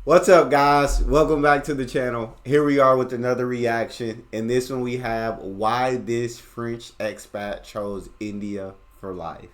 What's up, guys? Welcome back to the channel. Here we are with another reaction. In this one, we have why this French expat chose India for life.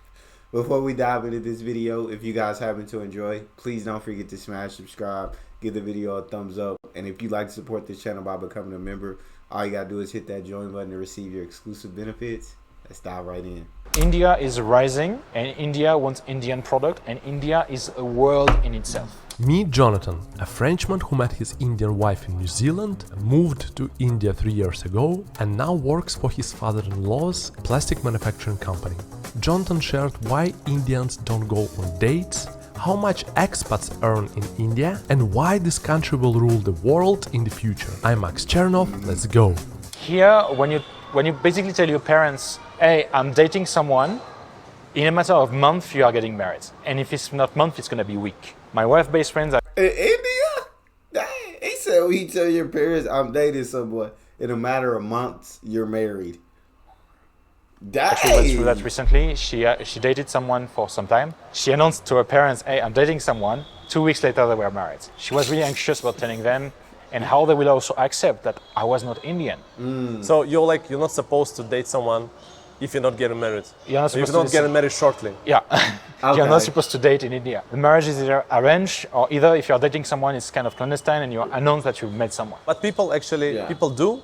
Before we dive into this video, if you guys happen to enjoy, please don't forget to smash subscribe, give the video a thumbs up, and if you'd like to support this channel by becoming a member, all you gotta do is hit that join button to receive your exclusive benefits. Let's dive right in. India is rising, and India wants Indian product, and India is a world in itself. Meet Jonathan, a Frenchman who met his Indian wife in New Zealand, moved to India 3 years ago, and now works for his father-in-law's plastic manufacturing company. Jonathan shared why Indians don't go on dates, how much expats earn in India, and why this country will rule the world in the future. I'm Max Chernov, let's go! Here, when you basically tell your parents, hey, I'm dating someone, in a matter of months you are getting married. And if it's not month, it's gonna be week. My wife's best friends are In India? Dang. He said when you tell your parents I'm dating someone, in a matter of months, you're married. Dang. She went through that recently. She dated someone for some time. She announced to her parents, hey, I'm dating someone. 2 weeks later, they were married. She was really anxious about telling them and how they will also accept that I was not Indian. So you're not supposed to date someone if you're not getting married. You're not If you're supposed not to getting married shortly. Yeah, Okay. you're not supposed to date in India. The marriage is either arranged or either if you're dating someone, it's kind of clandestine and you announce that you've met someone. But people people do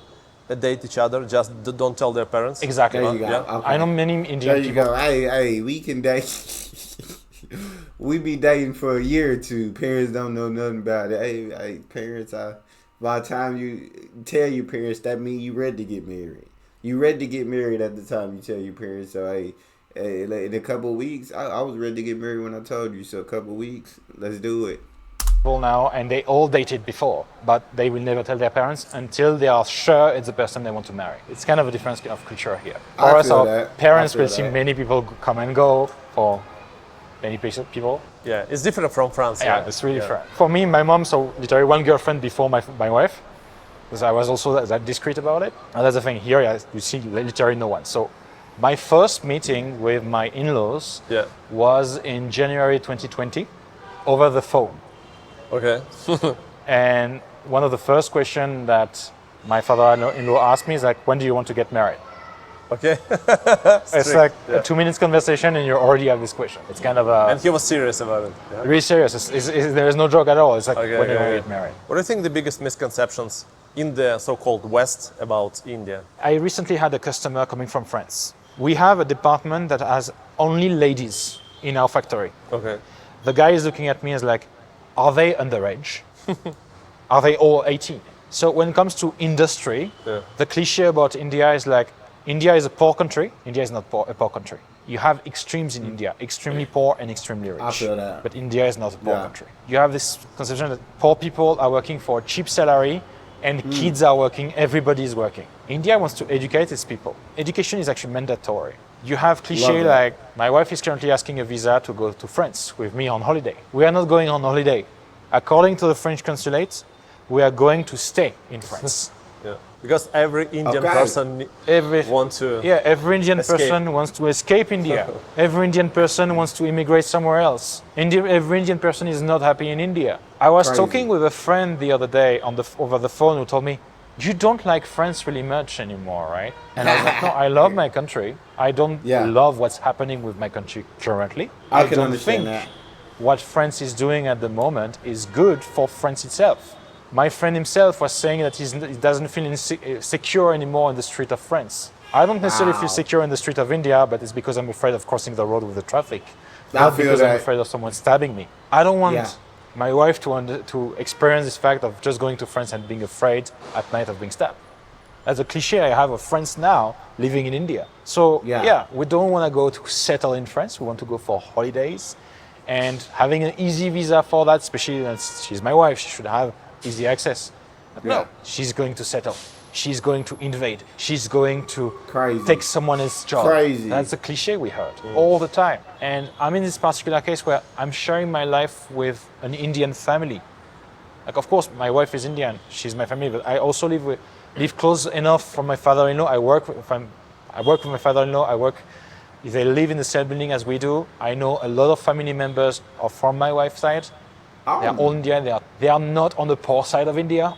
date each other, just don't tell their parents. Exactly. There you go. Yeah. Okay. I know many There Indian you people. go. Hey, we can date. We be dating for a year or two. Parents don't know nothing about it. Hey, parents, by the time you tell your parents, that means you ready to get married. You ready to get married at the time you tell your parents. So, in a couple of weeks, I was ready to get married when I told you. So, a couple of weeks, let's do it. Now, and they all dated before, but they will never tell their parents until they are sure it's the person they want to marry. It's kind of a different kind of culture here. I For us, feel our that. parents I feel will see that. many people come and go, or many people. Yeah, it's different from France. Yeah, it's really different. For me, my mom, so literally one girlfriend before my wife, because I was also that discreet about it. And that's the thing here, you see literally no one. So my first meeting with my in-laws was in January 2020 over the phone. Okay. And one of the first questions that my father-in-law asked me is like, when do you want to get married? Okay. It's like a 2 minutes conversation and you already have this question. It's kind of And he was serious about it. Yeah? really serious. There is no joke at all. It's like, Okay, when do you okay, want to okay. get married? What do you think the biggest misconceptions in the so-called West about India? I recently had a customer coming from France. We have a department that has only ladies in our factory. Okay. The guy is looking at me as like, are they underage? Are they all 18? So when it comes to industry, the cliche about India is like, India is a poor country. India is not a poor country. You have extremes in India, extremely poor and extremely rich. I feel that. But India is not a poor country. You have this conception that poor people are working for a cheap salary and kids are working, everybody is working. India wants to educate its people. Education is actually mandatory. You have cliche like, my wife is currently asking a visa to go to France with me on holiday. We are not going on holiday. According to the French consulate, we are going to stay in France. Yeah. Because every Indian person wants to every Indian escape. person wants to escape India. Every Indian person wants to immigrate somewhere else. Every Indian person is not happy in India. I was talking with a friend the other day over the phone who told me, you don't like France really much anymore, right? And I was like, no, I love my country. I don't love what's happening with my country currently. I can don't understand think that. what France is doing at the moment is good for France itself. My friend himself was saying that he doesn't feel secure anymore in the street of France. I don't necessarily feel secure in the street of India, but it's because I'm afraid of crossing the road with the traffic. Not because I'm afraid of someone stabbing me. I don't want my wife to experience this fact of just going to France and being afraid at night of being stabbed. That's a cliche I have of friends now living in India. So we don't want to go to settle in France. We want to go for holidays. And having an easy visa for that, especially since she's my wife, she should have easy access. But no, she's going to settle. She's going to invade. She's going to take someone else's job. That's a cliche we heard all the time. And I'm in this particular case where I'm sharing my life with an Indian family. Like, of course, my wife is Indian. She's my family, but I also live close enough from my father-in-law. I work with my father-in-law. They live in the same building as we do. I know a lot of family members are from my wife's side. Oh. They are all Indian. They are not on the poor side of India.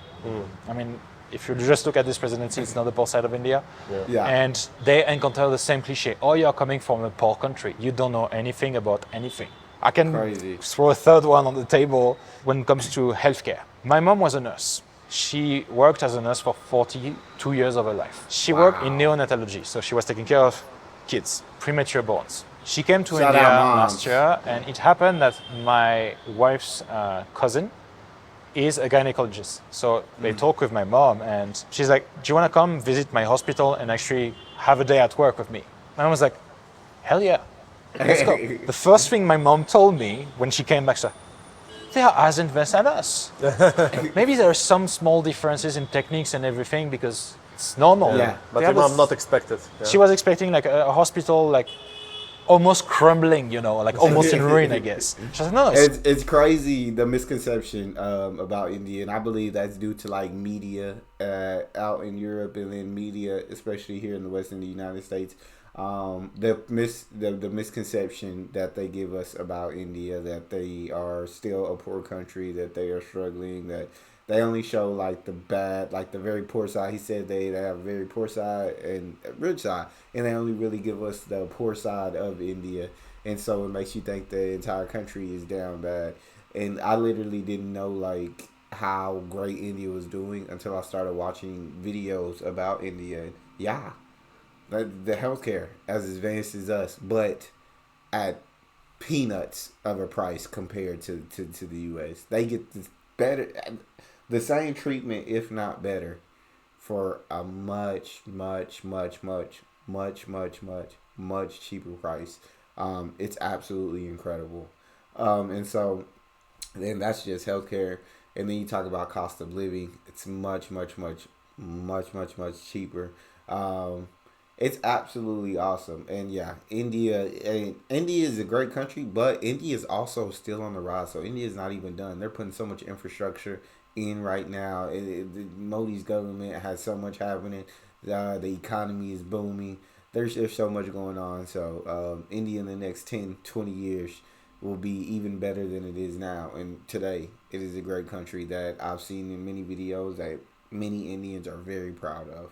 I mean, if you just look at this presidency, it's not the poor side of India. Yeah. And they encounter the same cliche. Oh, you're coming from a poor country. You don't know anything about anything. I can Crazy. throw a third one on the table when it comes to healthcare. My mom was a nurse. She worked as a nurse for 42 years of her life. She worked in neonatology, so she was taking care of kids, premature borns. She came to Shout India out, moms. last year, and it happened that my wife's cousin is a gynecologist. So they talk with my mom, and she's like, do you want to come visit my hospital and actually have a day at work with me? My mom was like, hell yeah, let's go. The first thing my mom told me when she came back, she said, they are as advanced as us. Maybe there are some small differences in techniques and everything because it's normal. Yeah. But They your have a mom not expected. Yeah. She was expecting like a hospital like almost crumbling, you know, like almost in ruin, I guess. She was like, no, It's crazy the misconception about India, and I believe that's due to like media out in Europe and then media, especially here in the West in the United States. The misconception that they give us about India, that they are still a poor country, that they are struggling, that they only show like the bad, like the very poor side. He said they have a very poor side and a rich side, and they only really give us the poor side of India, and so it makes you think the entire country is down bad. And I literally didn't know like how great India was doing until I started watching videos about India. Yeah. The healthcare as advanced as us, but at peanuts of a price compared to the U.S. They get the same treatment, if not better, for a much cheaper price. It's absolutely incredible. And so then that's just healthcare. And then you talk about cost of living. It's much cheaper. It's absolutely awesome. And yeah, India is a great country, but India is also still on the rise. So India is not even done. They're putting so much infrastructure in right now. Modi's government has so much happening. The economy is booming. There's so much going on. So India in the next 10, 20 years will be even better than it is now. And today, it is a great country that I've seen in many videos that many Indians are very proud of.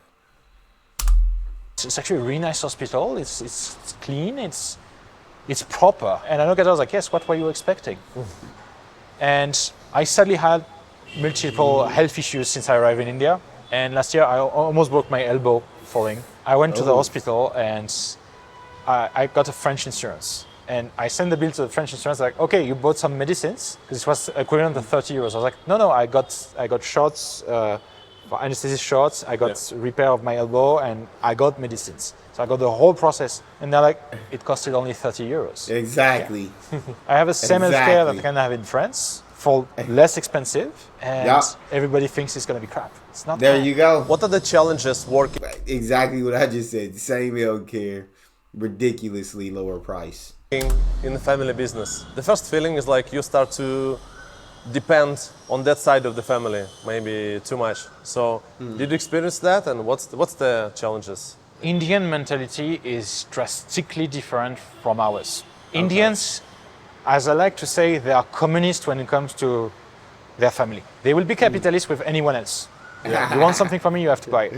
It's actually a really nice hospital. It's clean. It's proper. And I look at it, I was like, yes, what were you expecting? And I sadly had multiple health issues since I arrived in India. And last year I almost broke my elbow falling. I went to the hospital and I got a French insurance. And I sent the bill to the French insurance like, okay, you bought some medicines because it was equivalent to 30 euros. I was like, no, I got shots. For anesthesia shots, I got repair of my elbow, and I got medicines. So I got the whole process, and they're like, it costed only 30 euros. Exactly. Yeah. I have the same healthcare that I can have in France for less expensive, and everybody thinks it's going to be crap. It's not. There you go. What are the challenges working Exactly what I just said. Same healthcare, ridiculously lower price. in the family business? The first feeling is like you start to depend on that side of the family, maybe too much. So did you experience that, and what's the challenges? Indian mentality is drastically different from ours. Indians, as I like to say, they are communist when it comes to their family. They will be capitalist with anyone else. You want something from me, you have to buy it.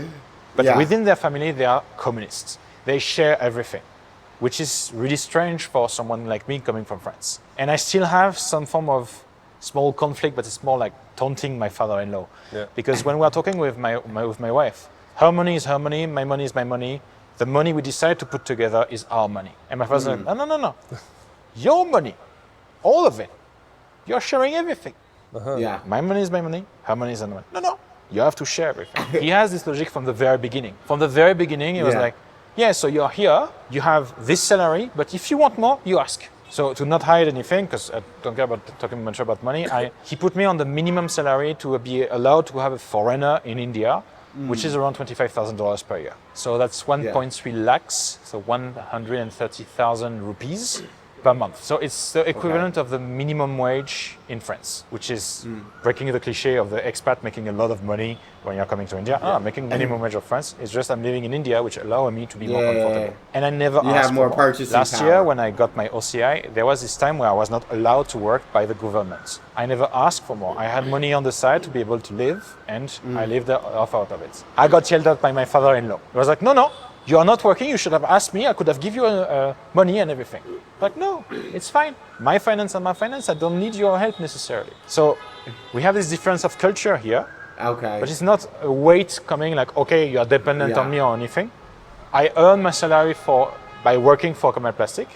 But within their family, they are communists. They share everything, which is really strange for someone like me coming from France. And I still have some form of small conflict, but it's more like taunting my father-in-law. Yeah. Because when we're talking with my wife, her money is her money, my money is my money. The money we decide to put together is our money. And my father's like, no. Your money, all of it. You're sharing everything. Yeah. My money is my money, her money is her money. No. You have to share everything. He has this logic from the very beginning. From the very beginning, he was like, yeah, so you're here, you have this salary, but if you want more, you ask. So to not hide anything, because I don't care about talking much about money, he put me on the minimum salary to be allowed to have a foreigner in India, which is around $25,000 per year. So that's 1.3 lakhs, so 130,000 rupees. per month. So it's the equivalent of the minimum wage in France, which is breaking the cliche of the expat making a lot of money when you're coming to India. Making minimum wage of France. It's just I'm living in India, which allows me to be more comfortable. And I never You asked have more for purchasing Last power. year, when I got my OCI, there was this time where I was not allowed to work by the government. I never asked for more. I had money on the side to be able to live, and I lived off out of it. I got yelled at by my father-in-law. He was like, no, you are not working. You should have asked me. I could have given you money and everything. Like, no, it's fine. My finance and my finance, I don't need your help necessarily. So we have this difference of culture here. Okay. But it's not a weight coming like, okay, you are dependent on me or anything. I earn my salary by working for Kamal Plastic,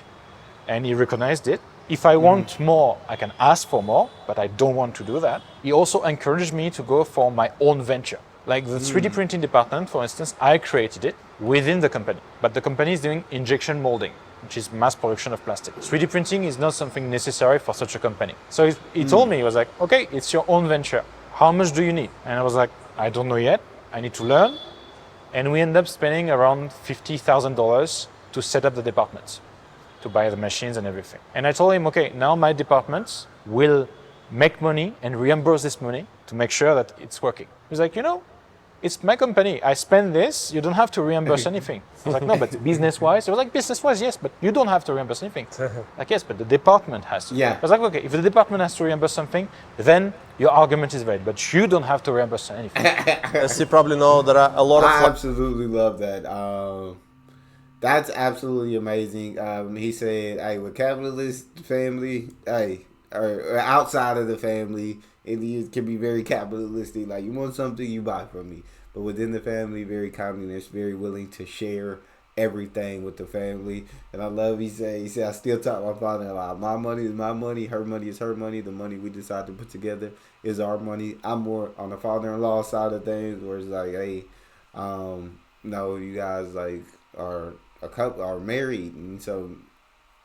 and he recognized it. If I want more, I can ask for more, but I don't want to do that. He also encouraged me to go for my own venture. Like the 3D printing department, for instance, I created it within the company. But the company is doing injection molding, which is mass production of plastic. 3D printing is not something necessary for such a company. So he told me, he was like, okay, it's your own venture. How much do you need? And I was like, I don't know yet. I need to learn. And we end up spending around $50,000 to set up the department, to buy the machines and everything. And I told him, okay, now my department will make money and reimburse this money to make sure that it's working. He was like, it's my company. I spend this. You don't have to reimburse anything. I was like, no, but business-wise? He was like, business-wise, yes, but you don't have to reimburse anything. Like, yes, but the department has to. Yeah. I was like, okay, if the department has to reimburse something, then your argument is valid, but you don't have to reimburse anything. As you probably know, there are a lot of... I absolutely love that. That's absolutely amazing. He said, hey, with capitalist family, or outside of the family, it can be very capitalistic. Like, you want something, you buy from me. But within the family, very communist, very willing to share everything with the family. And I love, he said, I still talk my father a lot. My money is my money. Her money is her money. The money we decide to put together is our money. I'm more on the father-in-law side of things, where it's like, hey, no, you guys like are a couple, are married, and so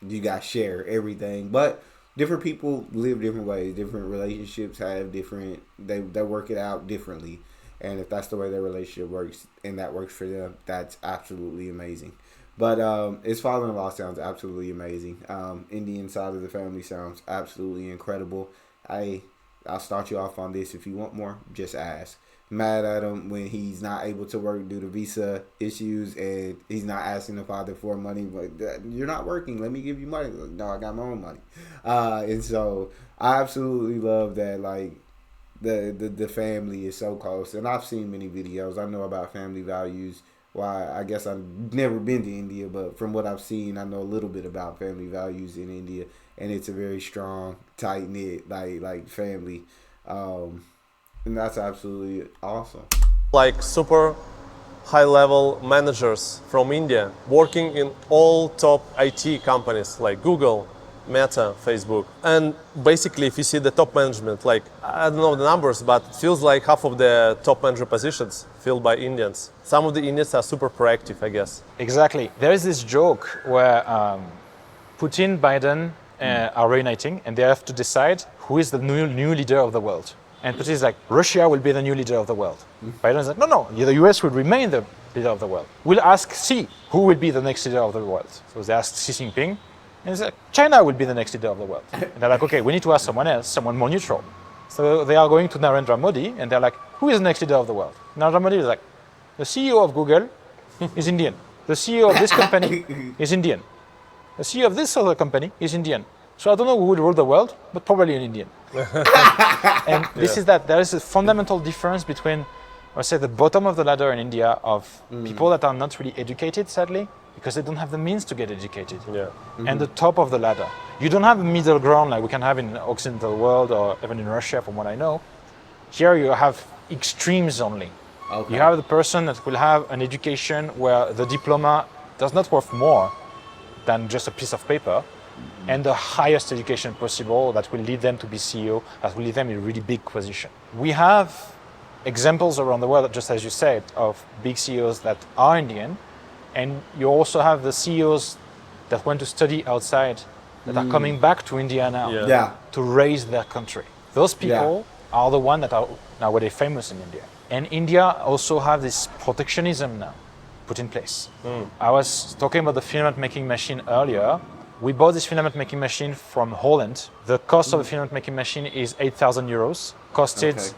you guys share everything. But different people live different ways. Different relationships have different, they work it out differently. And if that's the way their relationship works and that works for them, that's absolutely amazing. But his father-in-law sounds absolutely amazing. Indian side of the family sounds absolutely incredible. I'll start you off on this. If you want more, just ask. Mad at him when he's not able to work due to visa issues, and he's not asking the father for money. But you're not working. Let me give you money. No, I got my own money. And so I absolutely love that. Like, the family is so close, and I've seen many videos. I know about family values. Well, I guess I've never been to India, but from what I've seen, I know a little bit about family values in India, and it's a very strong, tight knit like family, and that's absolutely awesome. Like super high level managers from India working in all top IT companies like Google, Meta, Facebook. And basically, if you see the top management, like, I don't know the numbers, but it feels like half of the top manager positions filled by Indians. Some of the Indians are super proactive, I guess. Exactly. There is this joke where Putin, Biden are reuniting, and they have to decide who is the new leader of the world. And Putin is like, Russia will be the new leader of the world. Biden is like, no, the US will remain the leader of the world. We'll ask Xi, who will be the next leader of the world. So they asked Xi Jinping, and it's like, China will be the next leader of the world. And they're like, okay, we need to ask someone else, someone more neutral. So they are going to Narendra Modi, and they're like, who is the next leader of the world? Narendra Modi is like, the CEO of Google is Indian. The CEO of this company is Indian. The CEO of this other company is Indian. So I don't know who will rule the world, but probably an Indian. And this is that. There is a fundamental difference between, let's say, the bottom of the ladder in India of people that are not really educated, sadly, because they don't have the means to get educated. Yeah. And the top of the ladder. You don't have a middle ground like we can have in the Occidental world or even in Russia, from what I know. Here you have extremes only. Okay. You have the person that will have an education where the diploma does not worth more than just a piece of paper, and the highest education possible that will lead them to be CEO, that will lead them in a really big position. We have examples around the world, just as you said, of big CEOs that are Indian, and you also have the CEOs that went to study outside that are coming back to India now to raise their country. Those people are the ones that are nowadays famous in India. And India also have this protectionism now put in place. I was talking about the filament making machine earlier. We bought this filament making machine from Holland. The cost of a filament making machine is 8,000 euros. Costed Okay.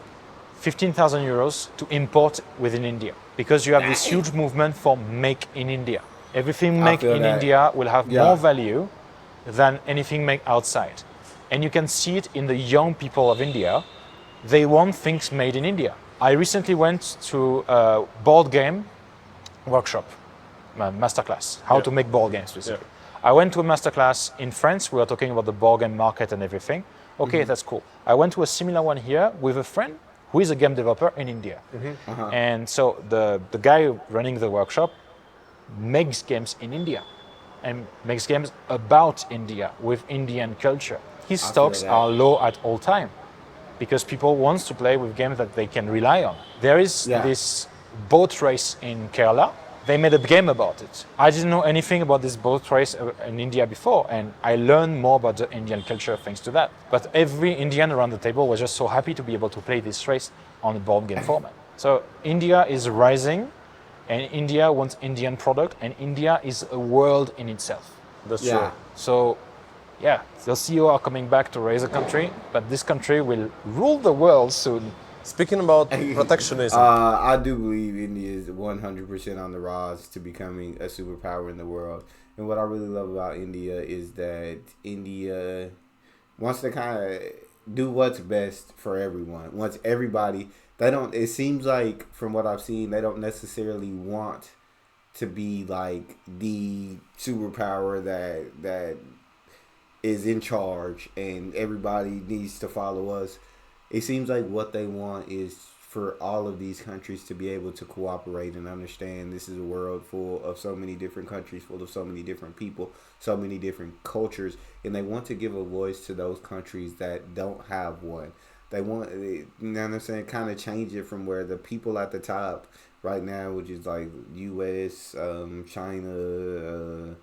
15,000 euros to import within India, because you have this huge movement for make in India. Everything I made feel in that. India will have Yeah. more value than anything made outside. And you can see it in the young people of India. They want things made in India. I recently went to a board game workshop, masterclass, how to make board games basically. I went to a masterclass in France. We were talking about the board game market and everything. Okay, that's cool. I went to a similar one here with a friend who is a game developer in India. And so the guy running the workshop makes games in India and makes games about India with Indian culture. His stocks that. are low at all time because people want to play with games that they can rely on. There is this boat race in Kerala. They made a game about it. I didn't know anything about this boat race in India before, and I learned more about the Indian culture thanks to that. But every Indian around the table was just so happy to be able to play this race on a board game format. So India is rising, and India wants Indian product, and India is a world in itself. That's true. So, yeah, the CEO are coming back to raise a country, but this country will rule the world soon. Speaking about protectionism, I do believe India is 100% on the rise to becoming a superpower in the world. And what I really love about India is that India wants to kind of do what's best for everyone. Wants everybody. They don't. It seems like from what I've seen, they don't necessarily want to be like the superpower that is in charge and everybody needs to follow us. It seems like what they want is for all of these countries to be able to cooperate and understand this is a world full of so many different countries, full of so many different people, so many different cultures, and they want to give a voice to those countries that don't have one. They want, you know what I'm saying, kind of change it from where the people at the top right now, which is like U.S., China,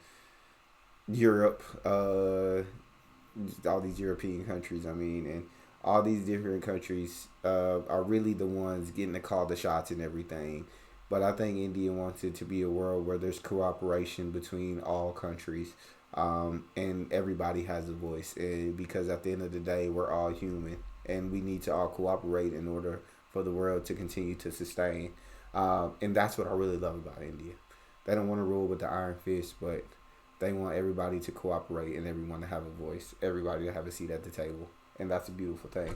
Europe, all these European countries, and all these different countries are really the ones getting to call the shots and everything. But I think India wants it to be a world where there's cooperation between all countries, and everybody has a voice. Because at the end of the day, we're all human, and we need to all cooperate in order for the world to continue to sustain. And that's what I really love about India. They don't want to rule with the iron fist, but they want everybody to cooperate and everyone to have a voice, everybody to have a seat at the table. And that's a beautiful thing.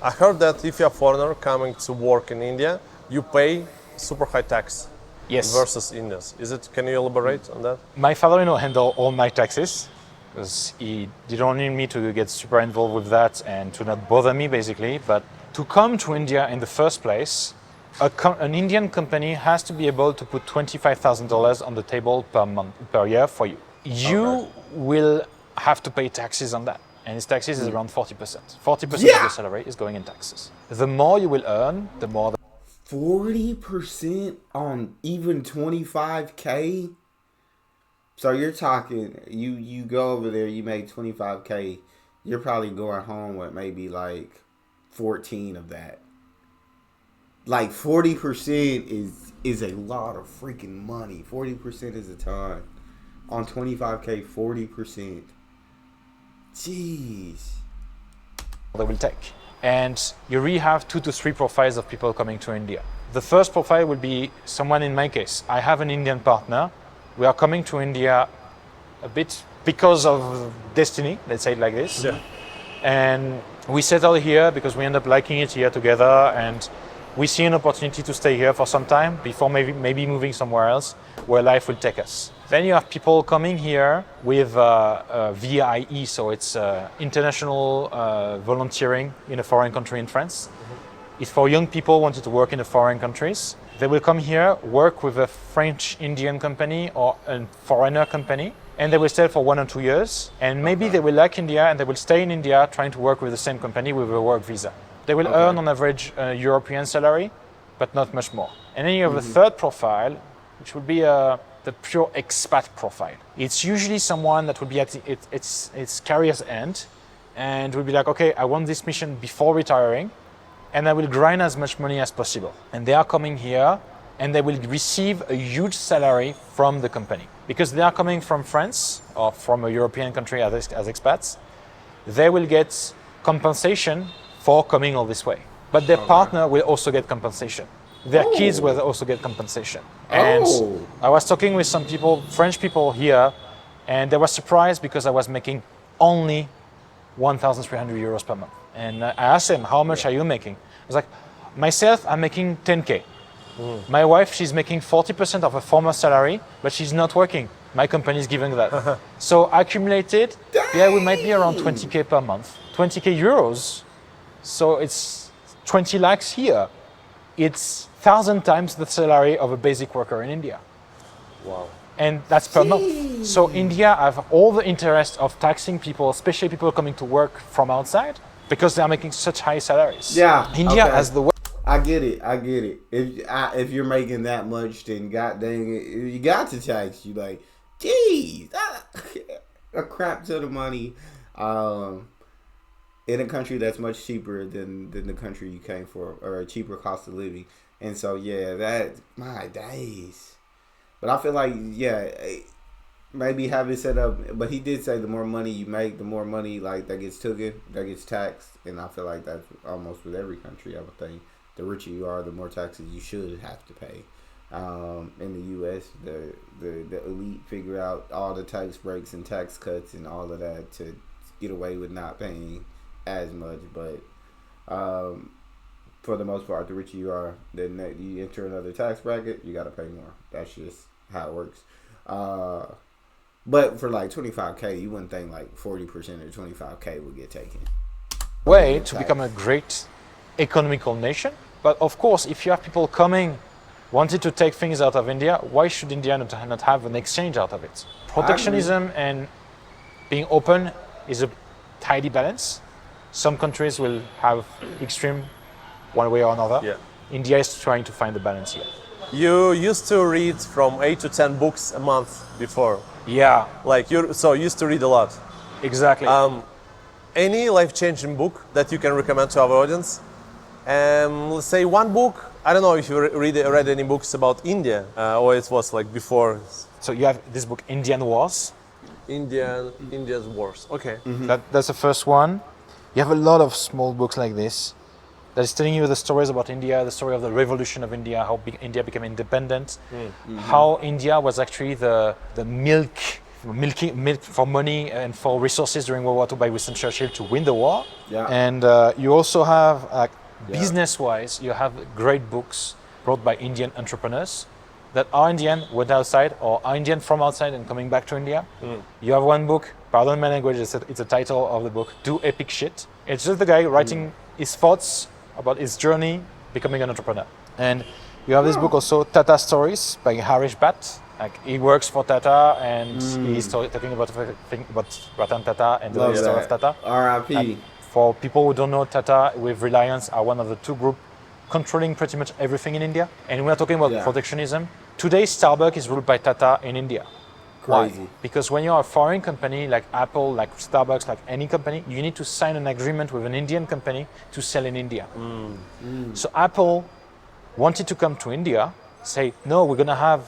I heard that if you're a foreigner coming to work in India, you pay super high tax Yes. versus Indians. Is it? Can you elaborate on that? My father-in-law handled all my taxes because he didn't need me to get super involved with that and to not bother me, basically. But to come to India in the first place, an Indian company has to be able to put $25,000 on the table per year for you. You will have to pay taxes on that. And his taxes is around 40%. 40% of your salary is going in taxes. The more you will earn, the more... 40% on even 25K? So you're talking, you go over there, you make 25K, you're probably going home with maybe like 14 of that. Like 40% is a lot of freaking money. 40% is a ton. On 25K, 40%. Jeez. they will take. And you really have 2 to 3 profiles of people coming to India. The first profile will be someone in my case. I have an Indian partner. We are coming to India a bit because of destiny, let's say it like this. Yeah. And we settle here because we end up liking it here together, and we see an opportunity to stay here for some time before maybe moving somewhere else where life will take us. Then you have people coming here with VIE, so it's international volunteering in a foreign country in France. Mm-hmm. It's for young people wanting to work in the foreign countries. They will come here, work with a French Indian company or a foreigner company, and they will stay for 1 or 2 years. And maybe they will like India and they will stay in India trying to work with the same company with a work visa. They will earn on average a European salary, but not much more. And then you have the third profile, which would be the pure expat profile. It's usually someone that will be at its career's end and will be like, okay, I want this mission before retiring, and I will grind as much money as possible. And they are coming here and they will receive a huge salary from the company. Because they are coming from France or from a European country as expats, they will get compensation for coming all this way. But their partner will also get compensation. Their kids will also get compensation. And I was talking with some people, French people here, and they were surprised because I was making only 1,300 euros per month. And I asked them, how much are you making? I was like, myself, I'm making 10K. My wife, she's making 40% of her former salary, but she's not working. My company is giving that. So accumulated, yeah, we might be around 20K per month. 20K euros. So it's 20 lakhs here. It's 1,000 times the salary of a basic worker in India. Wow. And that's per month. So India have all the interest of taxing people, especially people coming to work from outside, because they are making such high salaries. Yeah. India has the I get it. If you're making that much, then god dang it, you got to tax. You like, geez, a crap ton of money, in a country that's much cheaper than the country you came for, or a cheaper cost of living. And so yeah, that my days. But I feel like maybe have it set up. But he did say the more money you make, the more money like that gets taxed, and I feel like that's almost with every country. I would think. The richer you are, the more taxes you should have to pay. In the U.S., the elite figure out all the tax breaks and tax cuts and all of that to get away with not paying as much. But for the most part, the richer you are, then you enter another tax bracket, you got to pay more. That's just how it works. But for like 25K, you wouldn't think like 40% or 25K would get taken. way to become a great economical nation. But of course, if you have people coming, wanting to take things out of India, why should India not have an exchange out of it? Protectionism and being open is a tidy balance. Some countries will have extreme one way or another. Yeah. India is trying to find the balance here. You used to read from 8 to 10 books a month before. Yeah, Like you used to read a lot. exactly. Any life-changing book that you can recommend to our audience? Let's say one book. I don't know if you read any books about India, or it was like before. So you have this book, Indian Wars. India's wars. Okay. That's the first one. You have a lot of small books like this that is telling you the stories about India, the story of the revolution of India, how India became independent, how India was actually the milk for money and for resources during World War II by Winston Churchill to win the war. Yeah. And you also have, business-wise, you have great books wrote by Indian entrepreneurs that are Indian, went outside, or are Indian from outside and coming back to India. You have one book, pardon my language, it's the title of the book, Do Epic Shit. It's just the guy writing his thoughts about his journey becoming an entrepreneur. And you have this book also, Tata Stories by Harish Bhatt. Like he works for Tata and he's talking about Ratan Tata and the story of Tata. R.I.P. For people who don't know, Tata with Reliance are one of the two groups controlling pretty much everything in India. And we're talking about protectionism. Today, Starbucks is ruled by Tata in India. Crazy. Why? Because when you're a foreign company like Apple, like Starbucks, like any company, you need to sign an agreement with an Indian company to sell in India. So Apple wanted to come to India, say, no, we're going to have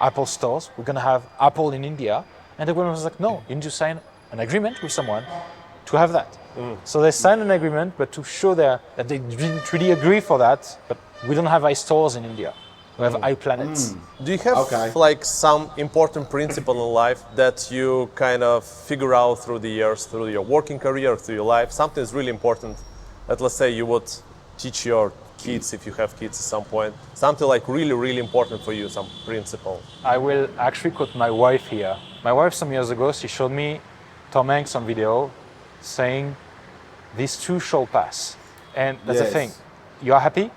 Apple stores, we're going to have Apple in India. And the government was like, no, you need to sign an agreement with someone to have that. So they signed an agreement, but to show that they didn't really agree for that, but we don't have iStores in India. We have iPlanets. Do you have like some important principle in life that you kind of figure out through the years, through your working career, through your life? Something is really important that, let's say, you would teach your kids if you have kids at some point. Something like really, really important for you, some principle. I will actually quote my wife here. My wife some years ago, she showed me Tom Hanks on video saying, "These too shall pass." And that's the thing. You are happy,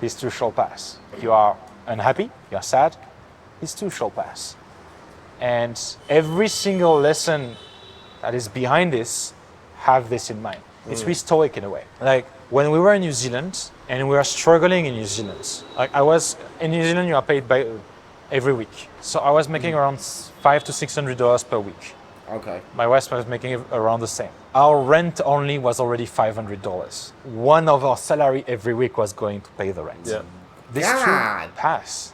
these too shall pass. You are unhappy, you are sad, these too shall pass. And every single lesson that is behind this have this in mind. It's really stoic in a way. Like when we were in New Zealand and we were struggling in New Zealand, like I was in New Zealand, you are paid by every week. So I was making around $500 to $600 per week. Okay. My wife was making around the same. Our rent only was already $500. One of our salary every week was going to pay the rent. Yeah. This God. too pass.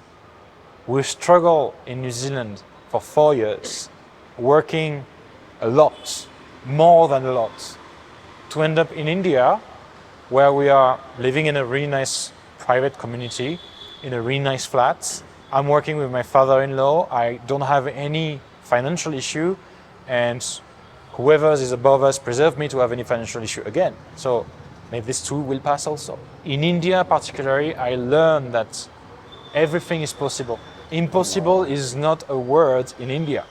We struggle in New Zealand for 4 years, working a lot, more than a lot, to end up in India, where we are living in a really nice private community, in a really nice flat. I'm working with my father-in-law. I don't have any financial issue, and whoever is above us preserve me to have any financial issue again. So maybe this too will pass also. In India particularly, I learned that everything is possible. Impossible is not a word in India.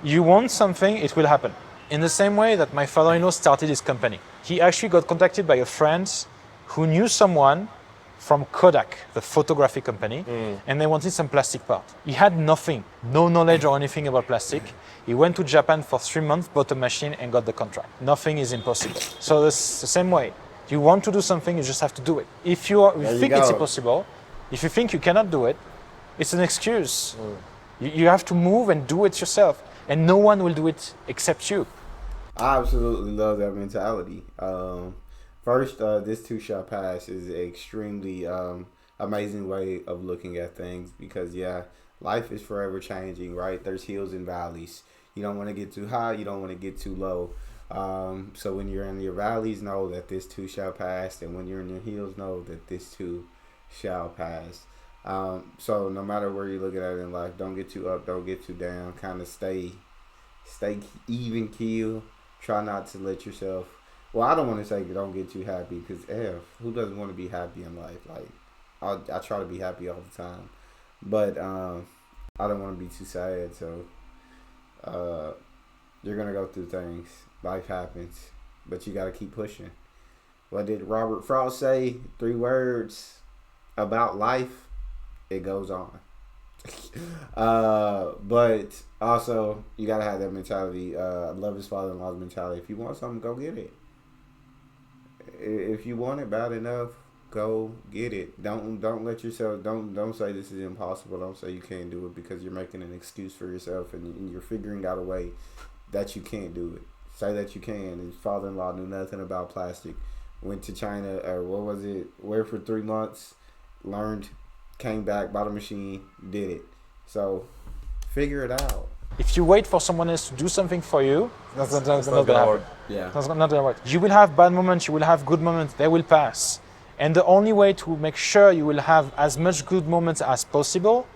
You want something, it will happen. In the same way that my father-in-law started his company. He actually got contacted by a friend who knew someone from Kodak, the photography company, and they wanted some plastic part. He had nothing, no knowledge or anything about plastic. He went to Japan for 3 months, bought a machine and got the contract. Nothing is impossible. So it's the same way. You want to do something, you just have to do it. If you think it's impossible, if you think you cannot do it, it's an excuse. You have to move and do it yourself, and no one will do it except you. I absolutely love that mentality. First, this too shall pass is an extremely amazing way of looking at things because, yeah, life is forever changing, right? There's hills and valleys. You don't want to get too high. You don't want to get too low. So when you're in your valleys, know that this too shall pass. And when you're in your hills, know that this too shall pass. So no matter where you're looking at it in life, don't get too up, don't get too down. Kind of stay even keel. Try not to let yourself. Well, I don't want to say don't get too happy because who doesn't want to be happy in life? Like I try to be happy all the time, but I don't want to be too sad. So you're gonna go through things. Life happens, but you gotta keep pushing. What did Robert Frost say? 3 words about life. It goes on. But also you gotta have that mentality. Love his father-in-law's mentality. If you want something, go get it. If you want it bad enough, go get it. Don't let yourself. Don't say this is impossible. Don't say you can't do it because you're making an excuse for yourself and you're figuring out a way that you can't do it. Say that you can. His father-in-law knew nothing about plastic. Went to China or what was it? Where for 3 months, learned, came back, bought a machine, did it. So figure it out. If you wait for someone else to do something for you, that's not going to happen. Yeah. That's not going to work. You will have bad moments, you will have good moments, they will pass. And the only way to make sure you will have as much good moments as possible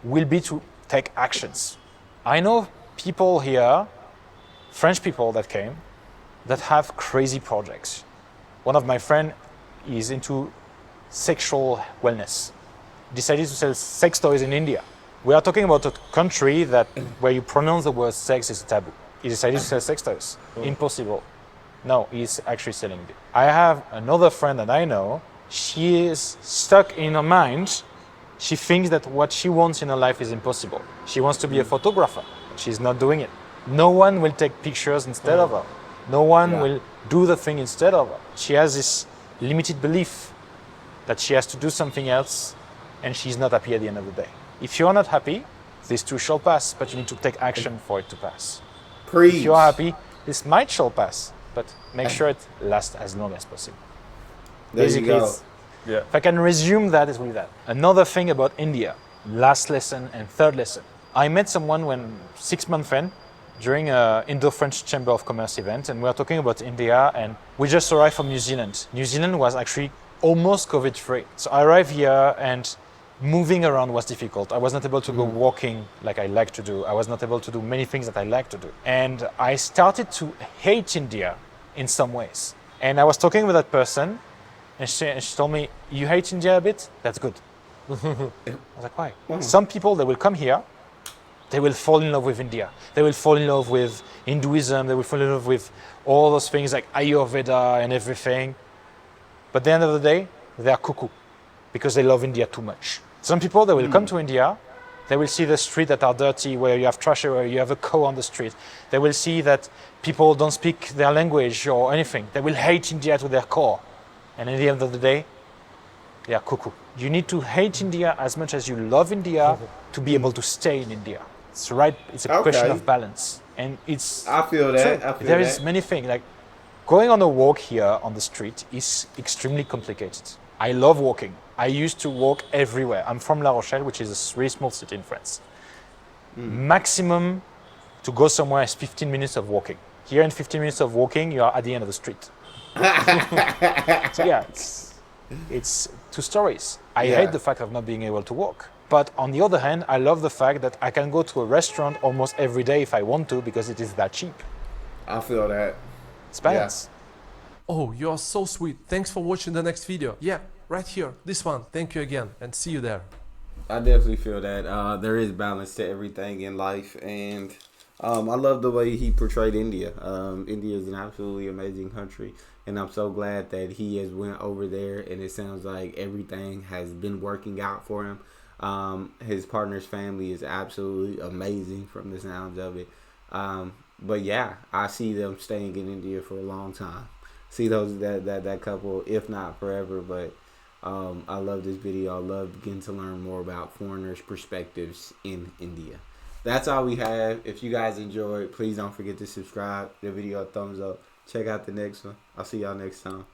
will be to take actions. I know people here, French people that came, that have crazy projects. One of my friends is into sexual wellness. Decided to sell sex toys in India. We are talking about a country that where you pronounce the word sex is a taboo. He decided to sell sex toys. Impossible. No, he's actually selling it. I have another friend that I know. She is stuck in her mind. She thinks that what she wants in her life is impossible. She wants to be a photographer. She's not doing it. No one will take pictures instead of her. No one will do the thing instead of her. She has this limited belief that she has to do something else, and she's not happy at the end of the day. If you're not happy, this too shall pass, but you need to take action for it to pass. Preach. If you're happy, this might shall pass, but make sure it lasts as long as possible. There Basically, you go. if I can resume that, it's with that. Another thing about India, last lesson and third lesson. I met someone when 6 months in during an Indo-French Chamber of Commerce event, and we were talking about India, and we just arrived from New Zealand. New Zealand was actually almost COVID-free. So I arrived here and moving around was difficult. I was not able to go walking like I like to do. I was not able to do many things that I like to do. And I started to hate India in some ways. And I was talking with that person, and she told me, you hate India a bit? That's good. I was like, why? Some people, they will come here, they will fall in love with India. They will fall in love with Hinduism. They will fall in love with all those things like Ayurveda and everything. But at the end of the day, they are cuckoo because they love India too much. Some people, they will come to India, they will see the streets that are dirty, where you have trash, where you have a cow on the street. They will see that people don't speak their language or anything. They will hate India to their core. And at the end of the day, they are cuckoo. You need to hate India as much as you love India to be able to stay in India. It's right. It's a question of balance. And it's I feel that. There is many things. Like going on a walk here on the street is extremely complicated. I love walking. I used to walk everywhere. I'm from La Rochelle, which is a really small city in France. Maximum to go somewhere is 15 minutes of walking. Here in 15 minutes of walking, you are at the end of the street. So yeah, it's two stories. I hate the fact of not being able to walk. But on the other hand, I love the fact that I can go to a restaurant almost every day if I want to because it is that cheap. I feel that. It's balance. Oh, you are so sweet. Thanks for watching the next video. Yeah, right here, this one. Thank you again and see you there. I definitely feel that there is balance to everything in life, and I love the way he portrayed India. India is an absolutely amazing country, and I'm so glad that he has went over there, and it sounds like everything has been working out for him. His partner's family is absolutely amazing from the sounds of it. But yeah, I see them staying in India for a long time. See that couple, if not forever, but I love this video. I love getting to learn more about foreigners' perspectives in India. That's all we have. If you guys enjoyed, please don't forget to subscribe. The video a thumbs up. Check out the next one. I'll see y'all next time.